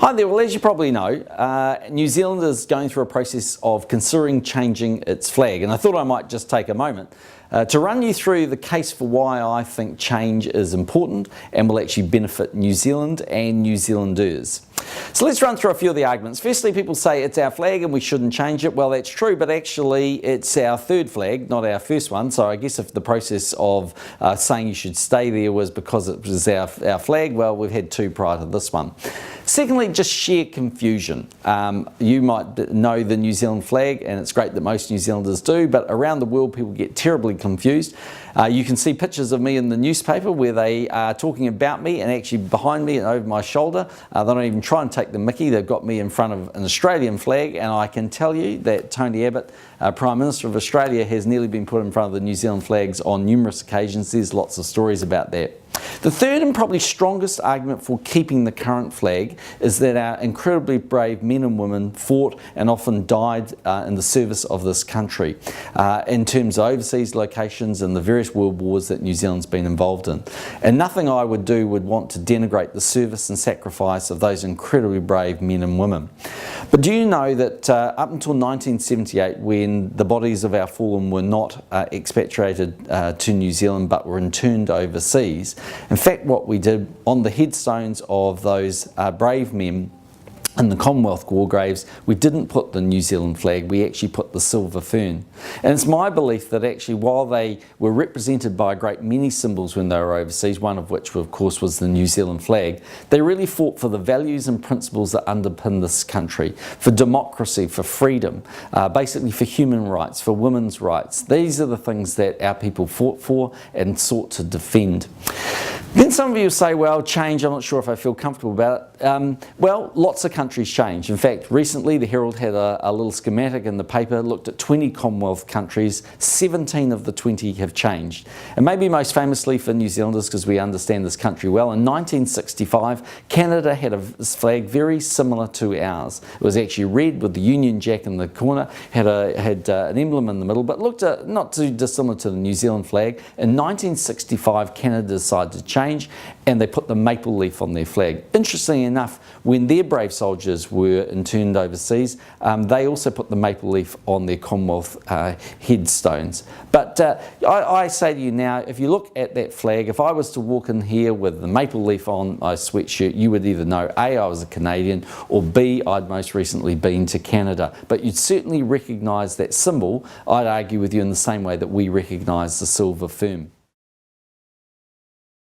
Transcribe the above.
Hi there, well as you probably know, New Zealand is going through a process of considering changing its flag, and I thought I might just take a moment to run you through the case for why I think change is important and will actually benefit New Zealand and New Zealanders. So let's run through a few of the arguments. Firstly, people say it's our flag and we shouldn't change it. Well, that's true, but actually it's our third flag, not our first one. So I guess if the process of saying you should stay there was because it was our flag, well, we've had two prior to this one. Secondly, just sheer confusion. You might know the New Zealand flag, and it's great that most New Zealanders do, but around the world people get terribly confused. You can see pictures of me in the newspaper where they are talking about me, and actually behind me and over my shoulder, they don't even try and take the mickey. They've got me in front of an Australian flag, and I can tell you that Tony Abbott, Prime Minister of Australia, has nearly been put in front of the New Zealand flags on numerous occasions. There's lots of stories about that. The third and probably strongest argument for keeping the current flag is that our incredibly brave men and women fought and often died in the service of this country in terms of overseas locations and the various world wars that New Zealand's been involved in. And nothing I would do would want to denigrate the service and sacrifice of those incredibly brave men and women. But do you know that up until 1978, when the bodies of our fallen were not expatriated to New Zealand but were interned overseas, in fact what we did on the headstones of those brave men in the Commonwealth war graves, we didn't put the New Zealand flag, we actually put the silver fern. And it's my belief that actually while they were represented by a great many symbols when they were overseas, one of which of course was the New Zealand flag, they really fought for the values and principles that underpin this country, for democracy, for freedom, basically for human rights, for women's rights. These are the things that our people fought for and sought to defend. Then some of you say, well, change, I'm not sure if I feel comfortable about it. Well, lots of countries change. In fact, recently the Herald had a little schematic in the paper, looked at 20 Commonwealth countries, 17 of the 20 have changed. And maybe most famously for New Zealanders, because we understand this country well, in 1965, Canada had a flag very similar to ours. It was actually red with the Union Jack in the corner, had an emblem in the middle, but looked not too dissimilar to the New Zealand flag. In 1965, Canada decided to change, and they put the maple leaf on their flag. Interestingly enough, when their brave soldiers were interned overseas, they also put the maple leaf on their Commonwealth headstones. But I say to you now, if you look at that flag, if I was to walk in here with the maple leaf on my sweatshirt, you would either know A, I was a Canadian, or B, I'd most recently been to Canada. But you'd certainly recognise that symbol, I'd argue with you, in the same way that we recognise the silver fern.